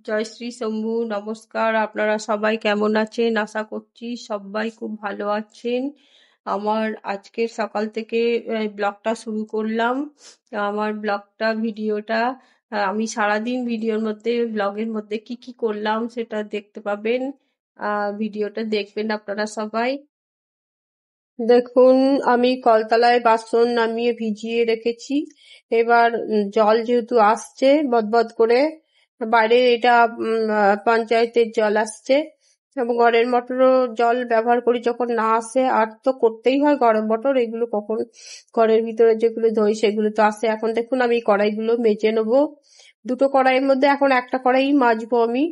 জয় শ্রী শম্ভু, নমস্কার। আপনারা সবাই কেমন আছেন? আশা করছি সবাই খুব ভালো আছেন। আমার আজকের সকাল থেকে ব্লগটা শুরু করলাম। আমার ভিডিওটা আমি সারাদিন ব্লগের মধ্যে কি কি করলাম সেটা দেখতে পাবেন। ভিডিওটা দেখবেন আপনারা সবাই। দেখুন, আমি কলতলায় বাসন নামিয়ে ভিজিয়ে রেখেছি। এবার জল যেহেতু আসছে বদবদ করে, বাইরে এটা পঞ্চায়েতের জল আসছে এবং ঘরের মোটরও জল ব্যবহার করি যখন না আসে, আর তো করতেই হয় গরম মোটর। এগুলো কখন ঘরের ভিতরে যেগুলো ধোই সেগুলো তো আসে। এখন দেখুন আমি কড়াইগুলো মেজে নেবো। দুটো কড়াইয়ের মধ্যে এখন একটা কড়াই মাজবো আমি।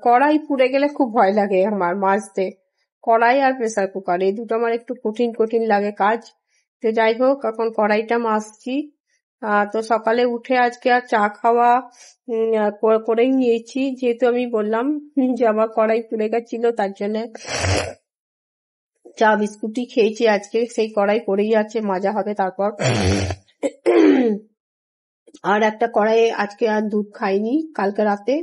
কড়াই পুড়ে গেলে খুব ভয় লাগে আমার মাজতে। কড়াই আর প্রেসার কুকার এই দুটো আমার একটু কঠিন কঠিন লাগে কাজ। তো যাই হোক, এখন কড়াইটা মাজছি। তো সকালে উঠে আজকে আর চা খাওয়া করেই নিয়েছি, যেহেতু আমি বললাম যে আমার কড়াই পুড়ে গেছিল, তার জন্য চা বিস্কুটই খেয়েছি আজকে। সেই কড়াই পড়েই আছে, মাজা হবে তারপর। আর একটা কড়াইয়ে আজকে আর দুধ খাইনি কালকে রাতে,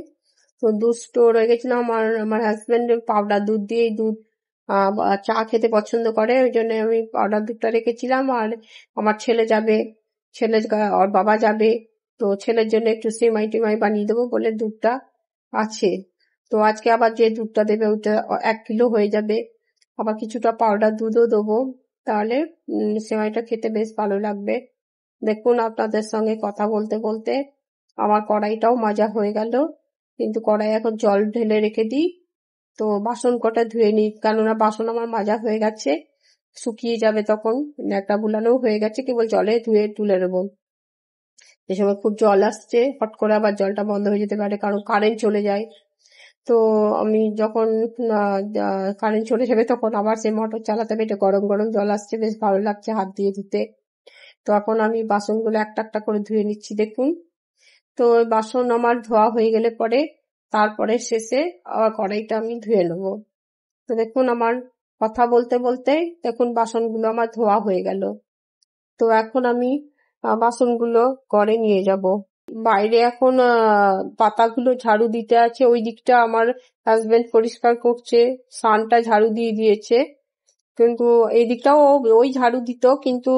তো দুধ স্টোর হয়ে গেছিল। আমার হাজবেন্ড পাউডার দুধ দিয়ে দুধ চা খেতে পছন্দ করে, ওই জন্য আমি পাউডার দুধটা রেখেছিলাম। আর আমার ছেলে যাবে, ওর বাবা যাবে, তো ছেলের জন্য একটু সেমাই টেমাই বানিয়ে দেবো বলে দুধটা আছে। তো আজকে আবার যে দুধটা দেবে ওটা 1 কিলো হয়ে যাবে। আবার কিছুটা পাউডার দুধও দেবো, তাহলে সেমাইটা খেতে বেশ ভালো লাগবে। দেখুন, আপনাদের সঙ্গে কথা বলতে বলতে আমার কড়াইটাও মাজা হয়ে গেল, কিন্তু কড়াই এখন জল ঢেলে রেখে দিই। তো বাসন কটা ধুয়ে নিই, কেননা বাসন আমার মাজা হয়ে গেছে, শুকিয়ে যাবে তখন। একটা বুলানো হয়ে গেছে, কেবল জলে ধুয়ে তুলে নেবো। এই সময় খুব জল আসছে, হট করে আবার জলটা বন্ধ হয়ে যেতে পারে, কারণ কারেন্ট চলে যায়। তো আমি যখন কারেন্ট চলে যাবে তখন আবার সেই মোটর চালাতে হবে। এটা গরম গরম জল আসছে, বেশ ভালো লাগছে হাত দিয়ে ধুতে। তো এখন আমি বাসনগুলো একটা একটা করে ধুয়ে নিচ্ছি। দেখুন, তো বাসন আমার ধোয়া হয়ে গেলে পরে তারপরে শেষে আবার কড়াইটা আমি ধুয়ে নেবো। তো দেখুন, আমার কথা বলতে বলতে দেখুন বাসনগুলো আমার ধোয়া হয়ে গেল। তো এখন আমি বাসনগুলো ঘরে নিয়ে যাব। বাইরে এখন পাতাগুলো ঝাড়ু দিতে আছে, ওই দিকটা আমার হাজবেন্ড পরিষ্কার করছে, সানটা ঝাড়ু দিয়ে দিয়েছে। কিন্তু এই দিকটাও ওই ঝাড়ু দিত, কিন্তু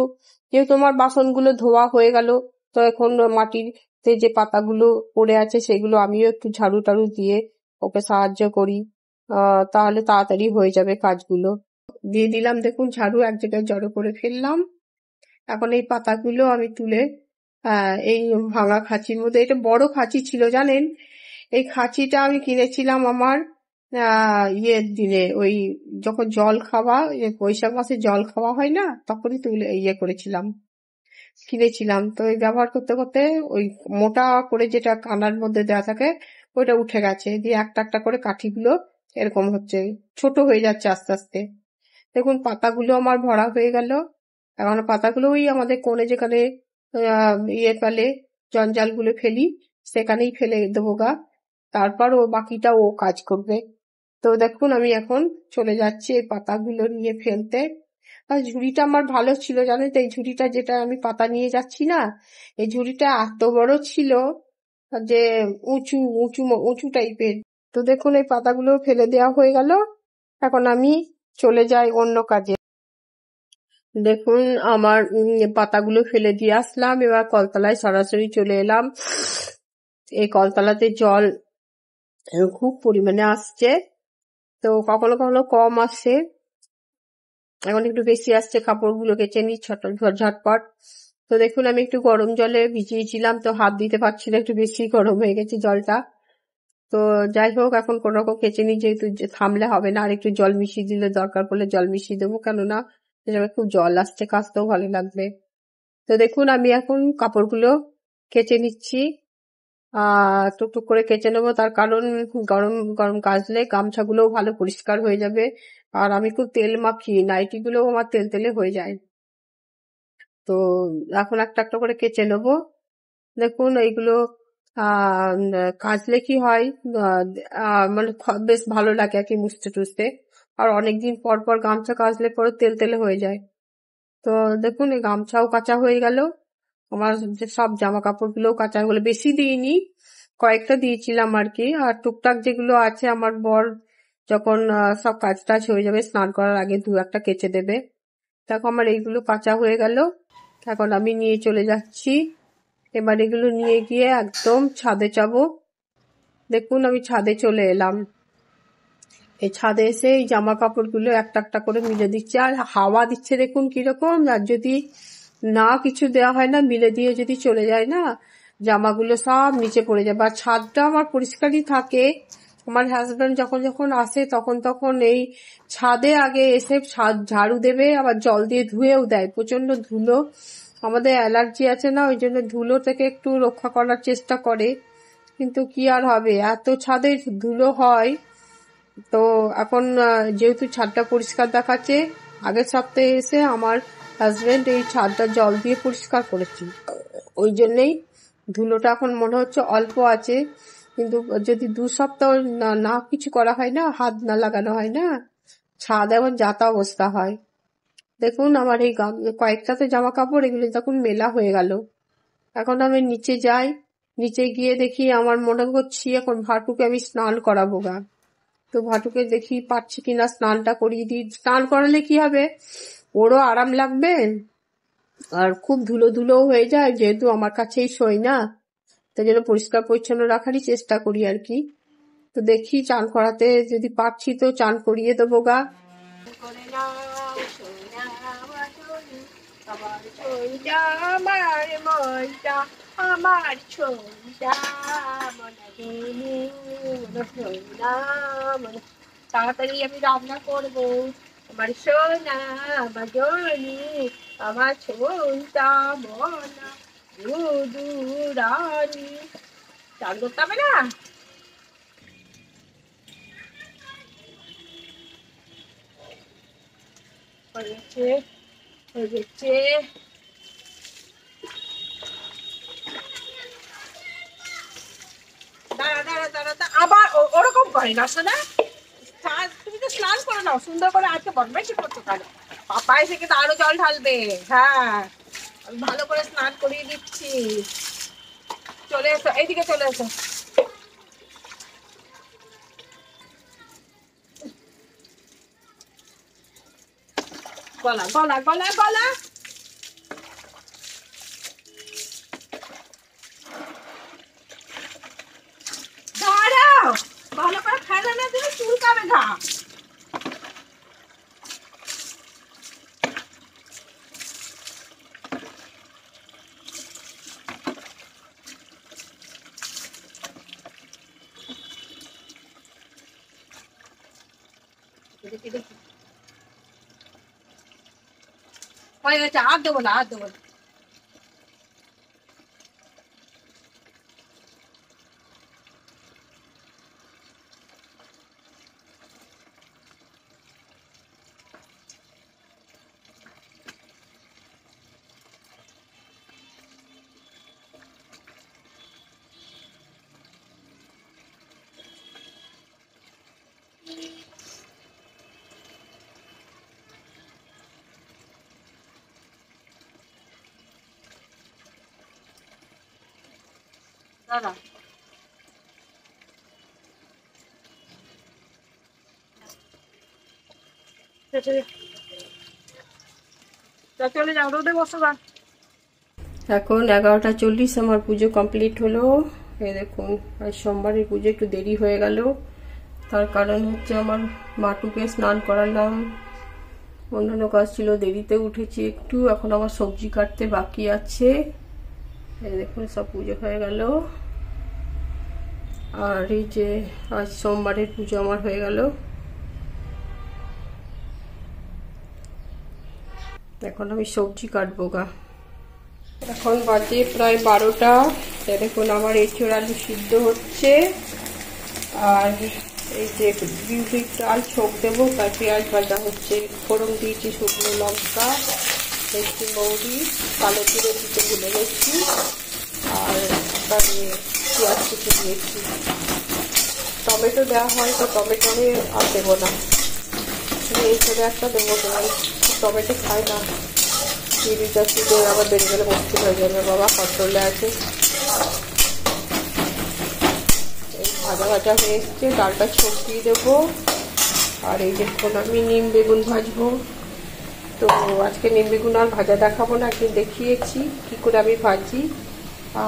যেহেতু আমার বাসনগুলো ধোয়া হয়ে গেল, তো এখন মাটিতে যে পাতাগুলো পড়ে আছে সেগুলো আমিও একটু ঝাড়ু টাড়ু দিয়ে ওকে সাহায্য করি, তাহলে তাড়াতাড়ি হয়ে যাবে কাজগুলো। দিয়ে দিলাম, দেখুন ঝাড়ু এক জায়গায় জড়ো করে ফেললাম। এখন এই পাতাগুলো আমি তুলে এই ভাঙা খাঁচির মধ্যে, এটা বড় খাঁচি ছিল জানেন। এই খাঁচিটা আমি কিনেছিলাম আমার ইয়ের দিনে, ওই যখন জল খাওয়া, বৈশাখ মাসে জল খাওয়া হয় না, তখনই তুলে কিনেছিলাম। তো এই ব্যবহার করতে করতে ওই মোটা করে যেটা কানার মধ্যে দেওয়া থাকে ওইটা উঠে গেছে, দিয়ে একটা একটা করে কাঠিগুলো এরকম হচ্ছে, ছোট হয়ে যাচ্ছে আস্তে আস্তে। দেখুন পাতাগুলো আমার ভরা হয়ে গেল। এখন পাতাগুলো ওই আমাদের কোণে যেখানে ফেলে, জঞ্জালগুলো ফেলি, সেখানেই ফেলে দেবো গা, তারপর বাকিটা ও কাজ করবে। তো দেখুন আমি এখন চলে যাচ্ছি এই পাতাগুলো নিয়ে ফেলতে। আর ঝুড়িটা আমার ভালো ছিল জানেন তো, এই ঝুড়িটা যেটা আমি পাতা নিয়ে যাচ্ছি না, এই ঝুড়িটা এত বড় ছিল যে উঁচু উঁচু উঁচু টাইপের। তো দেখুন এই পাতাগুলো ফেলে দেওয়া হয়ে গেল, এখন আমি চলে যাই অন্য কাজে। দেখুন আমার পাতাগুলো ফেলে দিয়ে আসলাম, এবার কলতলায় সরাসরি চলে এলাম। এই কলতলাতে জল খুব পরিমাণে আসছে, তো কখনো কখনো কম আসে, এখন একটু বেশি আসছে। কাপড়গুলো কেচে নিই ঝটপট। তো দেখুন আমি একটু গরম জলে ভিজিয়েছিলাম, তো হাত দিতে পারছি না, একটু বেশি গরম হয়ে গেছে জলটা। তো যাই হোক, এখন কোন রকম কেচে নিই, যেহেতু থামলে হবে না, আর একটু জল মিশিয়ে দিলে, দরকার পড়লে জল মিশিয়ে দেবো, কেননা খুব জল আসছে, কাচতেও ভালো লাগবে। তো দেখুন আমি এখন কাপড়গুলো কেচে নিচ্ছি, টুকটুক করে কেচে নেবো, তার কারণ গরম গরম কাচলে গামছাগুলোও ভালো পরিষ্কার হয়ে যাবে। আর আমি খুব তেল মাখি, নাইটিগুলো আমার তেল তেলে হয়ে যায়। তো এখন একটা একটা করে কেচে নেবো। দেখুন এইগুলো কাচলে কি হয়, মানে বেশ ভালো লাগে আর কি মুছতে টুছতে। আর অনেকদিন পর পর গামছা কাচলে পরে তেল তেলে হয়ে যায়। তো দেখুন এই গামছাও কাচা হয়ে গেল, আমার সব জামা কাপড় গুলোও কাচা হয়ে গেলো। বেশি দিইনি, কয়েকটা দিয়েছিলাম আর কি। আর টুকটাক যেগুলো আছে আমার বর যখন সব কাজ টাজ হয়ে যাবে স্নান করার আগে 2-1টা কেচে দেবে। দেখো আমার এইগুলো কাঁচা হয়ে গেল, এখন আমি নিয়ে চলে যাচ্ছি। এবার এগুলো নিয়ে গিয়ে একদম ছাদে যাবো। দেখুন আমি ছাদে চলে এলাম। এই ছাদে এসে এই জামা কাপড়গুলো একটা একটা করে মিলে দিচ্ছে, আর হাওয়া দিচ্ছে দেখুন কিরকম। আর যদি না কিছু দেওয়া হয় না, মিলে দিয়ে যদি চলে যায় না, জামাগুলো সব নিচে পড়ে যাবে। আর ছাদটা আমার পরিষ্কারই থাকে। আমার হাজবেন্ড যখন যখন আসে তখন তখন এই ছাদে আগে এসে ছাদ ঝাড়ু দেবে, আবার জল দিয়ে ধুয়েও দেয়। প্রচন্ড ধুলো, আমাদের অ্যালার্জি আছে না, ওই জন্য ধুলো থেকে একটু রক্ষা করার চেষ্টা করে। কিন্তু কি আর হবে, এত ছাদে ধুলো হয়। তো এখন যেহেতু ছাদটা পরিষ্কার দেখাচ্ছে, আগের সপ্তাহে এসে আমার হাজবেন্ড এই ছাদটা জল দিয়ে পরিষ্কার করেছি, ওই জন্যেই ধুলোটা এখন মনে হচ্ছে অল্প আছে। কিন্তু যদি 2 সপ্তাহ না কিছু করা হয় না, হাত না লাগানো হয় না, ছাদ এখন যাতা অবস্থা হয়। দেখুন আমার এই কয়েকটা তো জামা কাপড়, এগুলো তখন মেলা হয়ে গেল। এখন আমি নিচে যাই, নিচে গিয়ে দেখি আমার মনে করছি এখন ভাটুকে আমি স্নান করাবো গা। তো ভাটুকে দেখি পারছি কিনা স্নানটা করিয়ে দিই। স্নান করালে কি হবে, ওরও আরাম লাগবে, আর খুব ধুলো ধুলো হয়ে যায়, যেহেতু আমার কাছেই শোয় না, তাই জন্য পরিষ্কার পরিচ্ছন্ন রাখারই চেষ্টা করি আর কি। তো দেখি চান করাতে যদি পারছি তো চান করিয়ে দেবো গা। তাড়াতাড়ি আমি রান্না করবো, আমার সোনা আমার জনি, আমার ছোটা মনা দুদু রানী। চান করতে হবে না? হয়েছে হয়েছে। দাঁড়া দাঁড়া দাঁড়া, আবার ওরকম করে না শোনা। তুমি তো স্নান করে নাও সুন্দর করে, আজকে বদমাইশি করছো কেন? পাপা এসে কিন্তু আরো জল ঢালবে। হ্যাঁ, আমি ভালো করে স্নান করিয়ে দিচ্ছি। চলে এসো, এইদিকে চলে এসো। গলা গলা গলা গলা, দাঁড়াও, ভালো করে ফেলে না দিলে চুলকাবে ঘা। হয়ে গেছে, আর দেবো না, আর দেবো না। দাঁড়া, চলে যাও, রোদে বসো না। এখন 11:40 আমার পুজো কমপ্লিট হলো। এই দেখুন, আজ সোমবারের পুজো একটু দেরি হয়ে গেল, তার কারণ হচ্ছে আমার মাটুকে স্নান করালাম, অন্যান্য কাজ ছিল, দেরিতে উঠেছি একটু। এখন আমার সবজি কাটতে বাকি আছে। এই দেখুন সব পুজো হয়ে গেল, আর এই যে আজ সোমবারের পুজো আমার হয়ে গেল। এখন আমি সবজি কাটবো গা। এখন বাজে প্রায় 12টা। দেখুন আমার এঁচোড় আলু সিদ্ধ হচ্ছে, আর এই যে বিউলির ডাল ছোক দেবো, তার পেঁয়াজ ভাজা হচ্ছে। ফোড়ন দিয়েছি শুকনো লঙ্কা, একটু মৌরি, কালো জিরে দিতে ভুলে গেছি, আর পেঁয়াজ কুচি দিয়েছি। টমেটো দেওয়া হয় তো টমেটো আমি আর দেবো না, এঁচোড়ে একটা দেবো, টমেটো খাই না। চিড়িটা শুধু আবার বেড়ে গেলে মুশকিল হয়ে যাবে, বাবা কন্ট্রোলে আছে। ভাজা ভাজা হয়ে এসছে, ডালটা ছড়িয়ে দেবো। আর এই দেখুন আমি নিম বেগুন ভাজবো। তো আজকে নিম বেগুন আর ভাজা দেখাবো না, একদিন দেখিয়েছি কী করে আমি ভাজি।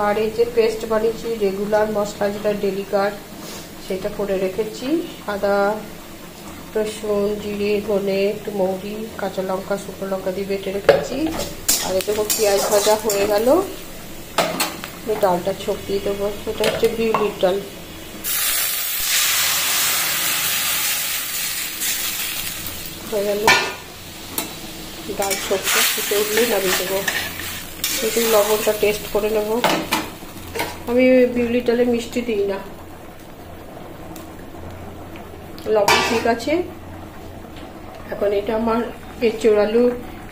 আর এই যে পেস্ট বানিয়েছি রেগুলার মশলা, যেটা ডেলিকার, সেটা করে রেখেছি। আদা, রসুন, জিরে, ধনে, একটু মৌরি, কাঁচা লঙ্কা, শুকনো লঙ্কা দিয়ে বেটে রেখেছি। আর এতে পেঁয়াজ ভাজা হয়ে গেল, ডালটা ছড়িয়ে দেবো। এটা হচ্ছে বিউলির ডাল। হয়ে গেল ডাল ছড়তে, ফুটে উঠলেই নামিয়ে দেবো। একটু লবণটা টেস্ট করে নেব। আমি বিউলির ডালে মিষ্টি দিই না, লবণ ঠিক আছে। এখন এটা আমার এঁচোড় আলু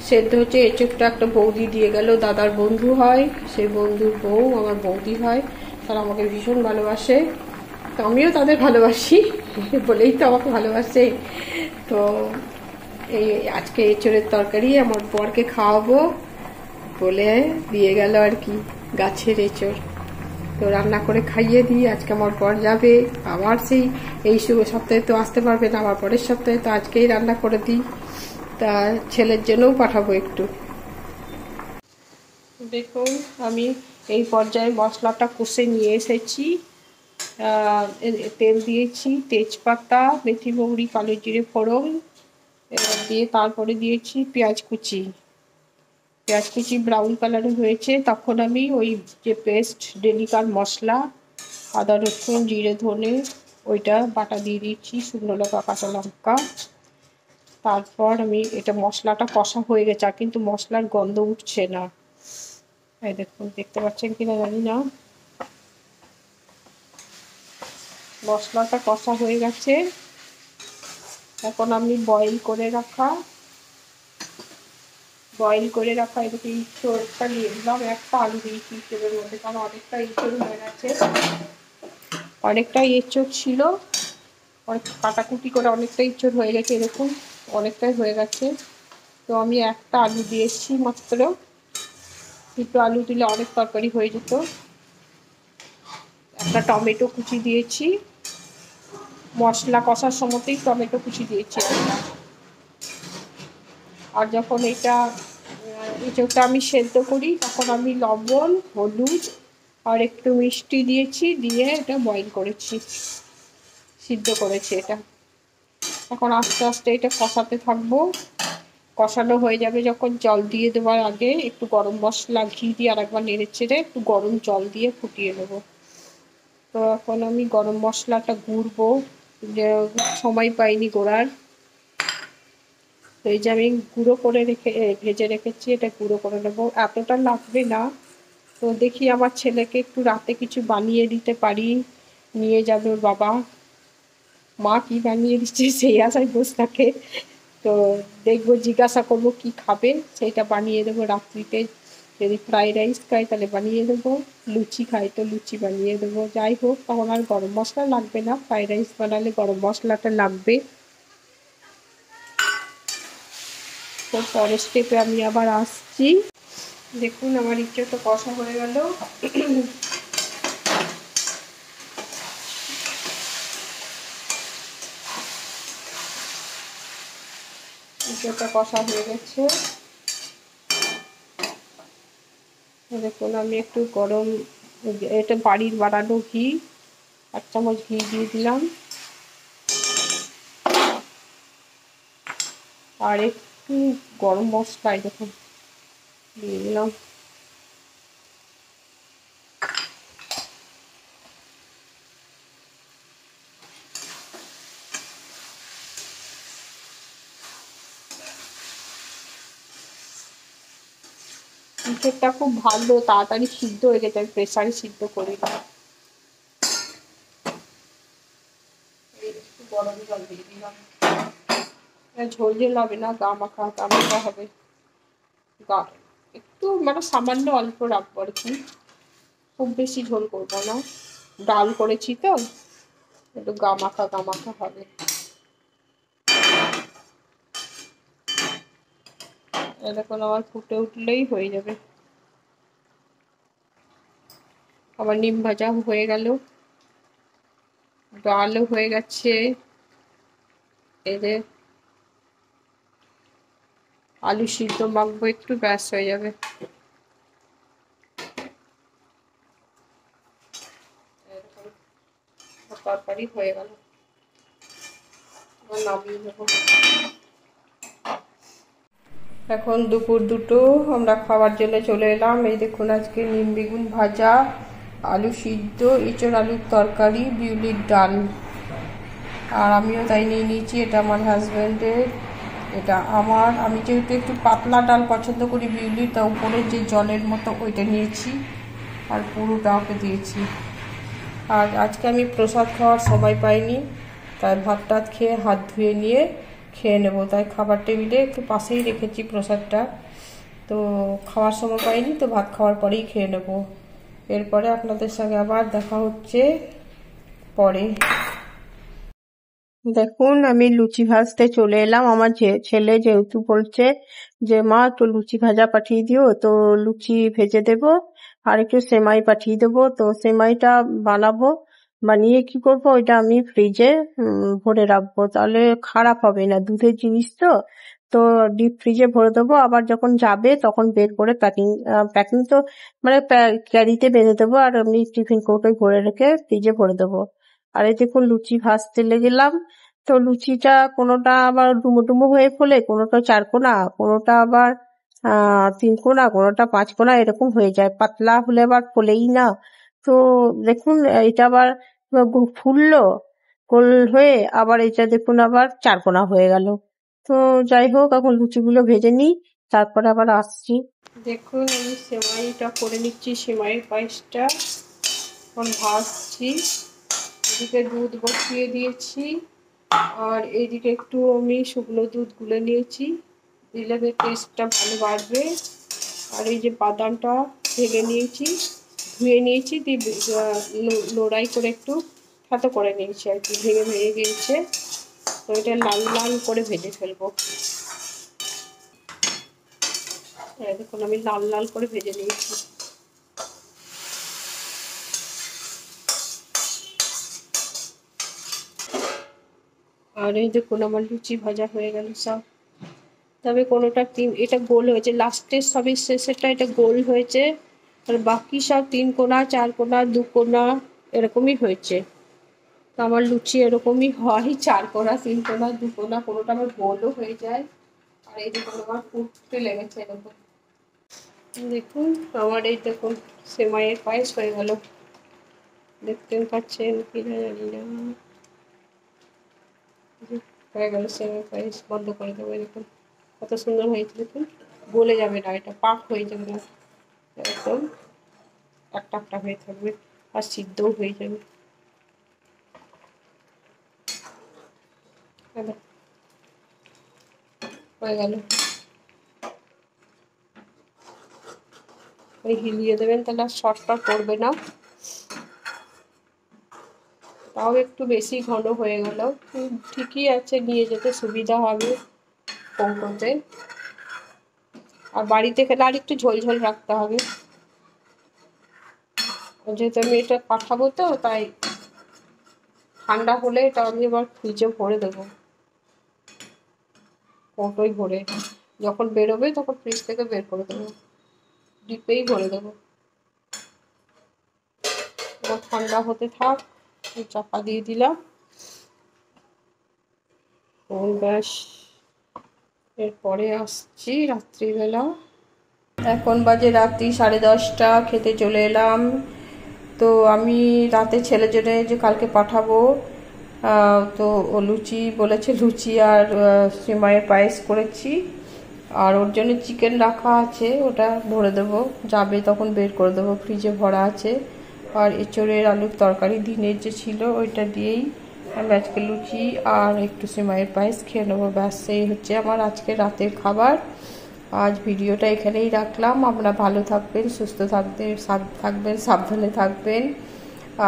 সেদ্ধ হচ্ছে। এঁচোড়টা একটা বৌদি দিয়ে গেল, দাদার বন্ধু হয়, সেই বন্ধুর বউ আমার বৌদি হয়। তারা আমাকে ভীষণ ভালোবাসে, তো আমিও তাদের ভালোবাসি বলেই তো আমাকে ভালোবাসে। তো এই আজকে এঁচোড়ের তরকারি আমার বরকে খাওয়াবো বলে দিয়ে গেল আর কি, গাছের এঁচোড়। তো রান্না করে খাইয়ে দিই। আজকে আমার বর যাবে আবার, সেই এই শুভ সপ্তাহে তো আসতে পারবে না, আবার পরের সপ্তাহে, তো আজকেই রান্না করে দিই। তা ছেলের জন্যও পাঠাবো একটু। দেখুন আমি এই পর্যায়ে মশলাটা কষে নিয়ে এসেছি। তেল দিয়েছি, তেজপাতা, মেথি, মৌরি, কালো জিরে ফোড়ন দিয়ে তারপরে দিয়েছি পেঁয়াজ কুচি। পেঁয়াজ কুচি ব্রাউন কালারে হয়েছে, তখন আমি ওই যে পেস্ট ডেলিকার মশলা, আদা, রসুন, জিরে, ধনে, ওইটা বাটা দিয়ে দিচ্ছি, শুকনো লঙ্কা, কাঁচা লঙ্কা। তারপর আমি এটা মশলাটা কষা হয়ে গেছে, আর কিন্তু মশলার গন্ধ উঠছে না। এই দেখুন, দেখতে পাচ্ছেন কিনা জানি না, মশলাটা কষা হয়ে গেছে। এখন আমি বয়েল করে রাখা এদিকে ইঁচড়টা দিয়ে দিলাম। একটা আলু দিয়েছি ইঁচড়ের মধ্যে, কারণ অনেকটা ইঁচড় হয়ে গেছে, অনেকটা এঁচড় ছিল, অনেক কাটাকুটি করে অনেকটা ইঁচড় হয়ে গেছে, এরকম অনেকটাই হয়ে গেছে। তো আমি একটা আলু দিয়েছি মাত্র, দুটো আলু দিলে অনেক তরকারি হয়ে যেত। একটা টমেটো কুচি দিয়েছি, মশলা কষার সময়তেই টমেটো কুচি দিয়েছি। আর যখন এঁচোড়টা আমি সেদ্ধ করি, তখন আমি লবণ, হলুদ আর একটু মিষ্টি দিয়েছি, দিয়ে এটা বয়েল করেছি, সিদ্ধ করেছি এটা। এখন আস্তে আস্তে এটা কষাতে থাকবো। কষানো হয়ে যাবে যখন, জল দিয়ে দেওয়ার আগে একটু গরম মশলা, ঘি দিয়ে আর একবার নেড়ে চেড়ে একটু গরম জল দিয়ে ফুটিয়ে নেবো। তো এখন আমি গরম মশলাটা গুঁড়বো, যে সময় পাইনি গোড়ার। তো এই যে আমি গুঁড়ো করে ভেজে রেখেছি, এটা গুঁড়ো করে নেবো। এতটা লাগবে না, তো দেখি আমার ছেলেকে একটু রাতে কিছু বানিয়ে দিতে পারি, নিয়ে যাবে ওর বাবা, মা কি বানিয়ে দিচ্ছে সেই আশায় বসে থাকে। তো দেখবো, জিজ্ঞাসা করবো কি খাবে, সেইটা বানিয়ে দেবো রাত্রিতে। যদি ফ্রাইড রাইস খাই তাহলে বানিয়ে দেবো, লুচি খাই তো লুচি বানিয়ে দেবো। যাই হোক, তখন আর গরম মশলা লাগবে না, ফ্রাইড রাইস বানালে গরম মশলাটা লাগবে। তো পরের স্টেপে আমি আবার আসছি। দেখুন আমার ইঁচড়টা কষা হয়ে গেল। ইঁচড়টা কষা হয়ে গেছে। দেখুন আমি একটু গরম, এটা বাড়ির বানানো ঘি, 1 চামচ ঘি দিয়ে দিলাম, আর একটু গরম মশলা দেখুন দিয়ে দিলাম। ইঁচড়টা খুব ভালো তাড়াতাড়ি সিদ্ধ হয়ে গেছে, আমি প্রেসারে সিদ্ধ করি না। একটু গরম জল দিয়ে দিলাম, ঝোল ঝোল হবে না, গা মাখা হবে। একটু মানে সামান্য অল্প রাখবো আর কি, খুব বেশি ঝোল করবো না, ডাল করেছি তো, একটু গা মাখা হবে। এরকম আবার ফুটে উঠলেই হয়ে যাবে। আবার নিম ভাজা হয়ে গেল। আলু হয়ে গেছে, এই যে আলু সিদ্ধ মাখবো একটু, ব্যাস হয়ে যাবে। তরকারি হয়ে গেল, নামিয়ে দেবো। এখন দুপুর দুটো, আমরা খাওয়ার জন্য চলে এলাম। এই দেখুন আজকে নিম বেগুন ভাজা, আলু সিদ্ধ, এঁচড় আলুর তরকারি, বিউলির ডাল, আর আমিও তাই নিয়ে নিয়েছি। এটা আমার হাজব্যান্ডের, এটা আমার। আমি যেহেতু একটু পাতলা ডাল পছন্দ করি বিউলির, তা উপরে যে জলের মতো ওইটা নিয়েছি, আর পুরোটা ওকে দিয়েছি। আর আজকে আমি প্রসাদ খাওয়ার সময় পাইনি, তাই ভাত টাত খেয়ে হাত ধুয়ে নিয়ে খেয়ে নেবো, তাই খাবার টেবিলে একটু পাশেই রেখেছি প্রসাদটা। তো খাওয়ার সময় পাইনি, তো ভাত খাওয়ার পরেই খেয়ে নেব। এরপরে আপনাদের সঙ্গে আবার দেখা হচ্ছে পরে। দেখুন আমি লুচি ভাজতে চলে এলাম। আমার ছেলে যেহেতু বলছে যে মা তো লুচি ভাজা পাঠিয়ে দিও, তো লুচি ভেজে দেব আর একটু সেমাই পাঠিয়ে দেবো। তো সেমাইটা বানাবো, বানিয়ে কি করবো, ওইটা আমি ফ্রিজে ভরে রাখবো, তাহলে খারাপ হবে না, দুধের জিনিস তো। তো ডিপ ফ্রিজে ভরে দেবো, আবার যখন যাবে তখন বের করে প্যাকিং তো মানে ক্যারিতে বেঁধে দেবো, আর এমনি টিফিন কৌটোয় ভরে রেখে ফ্রিজে ভরে দেবো। আর এই দেখুন লুচি ভাজতে লেগেলাম। তো লুচিটা কোনোটা আবার ডুমো ডুমো হয়ে ফোলে, কোনোটা 4 কোনা, কোনোটা আবার 3 কোনা, কোনোটা 5 কোনা, এরকম হয়ে যায়। পাতলা হলে আবার ফোলেই না। তো দেখুন এটা আবার ফুললো গোল হয়ে, আবার এটা দেখুন আবার 4 কোনা হয়ে গেল। তো যাই হোক, এখন লুচিগুলো ভেজে নিই, তারপরে আবার আসছি। দেখুন আমি সেমাইটা করে নিচ্ছি, সেমাইয়ের পায়েসটা এখন ভাজছি। এদিকে দুধ বসিয়ে দিয়েছি, আর এইদিকে একটু আমি শুকনো দুধ গুলে নিয়েছি, দিলে টেস্টটা ভালো বাড়বে। আর এই যে বাদামটা ভেঙে নিয়েছি, ধুয়ে নিয়েছি, দিয়ে লড়াই করে একটু হাতে করে নিয়েছি আর কি, ভেঙে ভেঙে গিয়েছে। তো এটা লাল লাল করে ভেজে ফেলবো। দেখুন আমি লাল লাল করে ভেজে নিয়েছি। আর এই দেখুন আমার লুচি ভাজা হয়ে গেল সব। তবে কোনোটা এটা গোল হয়েছে, লাস্টের সবই শেষেরটা এটা গোল হয়েছে, আর বাকি সব 3 কোনা, 4 কোনা, 2 কোনা এরকমই হয়েছে। তো আমার লুচি এরকমই হয়, 4 কোনা, 3 কোনা, 2 কোনা, কোনোটা আমার গোলও হয়ে যায়। আর এই দেখুন আমার ফুটতে লেগেছে এরকম। দেখুন আমার এই দেখুন সেমাইয়ের পায়েস হয়ে গেল, দেখতে পাচ্ছেন কি না জানি না, হয়ে গেল সেমাইয়ের পায়েস। বন্ধ করে দেবো, দেখুন কত সুন্দর হয়েছে, দেখুন গলে যাবে না, এটা পাক হয়ে যাবে না, একদম একটা একটা হয়ে থাকবে, আর সিদ্ধও হয়ে যাবে। হয়ে গেল, হিলিয়ে দেবেন, তাহলে আর শর্টটা পড়বে না। তাও একটু বেশি ঘন হয়ে গেল, ঠিকই আছে, নিয়ে যেতে সুবিধা হবে কৌটোতে। আর বাড়িতে খেলে আর একটু ঝোল ঝোল রাখতে হবে, যেহেতু আমি এটা পাঠাবো, তো তাই ঠান্ডা হলে এটা আমি আবার ফ্রিজে ভরে দেবো, কৌটোয় ভরে। যখন বেরোবে তখন ফ্রিজ থেকে বের করে দেবো, ডিপেই ভরে দেবো। এবার ঠান্ডা হতে থাক, চাপা দিয়ে দিলাম। ব্যাস, এরপরে আসছি রাত্রিবেলা। এখন বাজে রাত্রি 10:30, খেতে চলে এলাম। তো আমি রাতে ছেলের জন্য যে কালকে পাঠাবো, তো ও লুচি বলেছে, লুচি আর সেমাইয়ের পায়েস করেছি, আর ওর জন্য চিকেন রাখা আছে, ওটা ভরে দেবো, যাবে তখন বের করে দেবো, ফ্রিজে ভরা আছে। আর এঁচড়ের আলুর তরকারি দিনের যে ছিল, ওইটা দিয়েই আমি আজকে লুচি আর একটু সেমাইয়ের পায়েস খেয়ে নেবো। ব্যাস, এই হচ্ছে আমার আজকে রাতের খাবার। আজ ভিডিওটা এখানেই রাখলাম। আপনারা ভালো থাকবেন, সুস্থ থাকবেন, সাবধানে থাকবেন।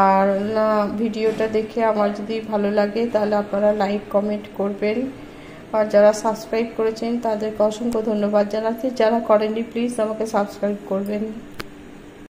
আর ভিডিওটা দেখে আমার যদি ভালো লাগে তাহলে আপনারা লাইক কমেন্ট করবেন, আর যারা সাবস্ক্রাইব করেছেন তাদেরকে অসংখ্য ধন্যবাদ জানাচ্ছি। যারা করেননি প্লিজ আমাকে সাবস্ক্রাইব করবেন।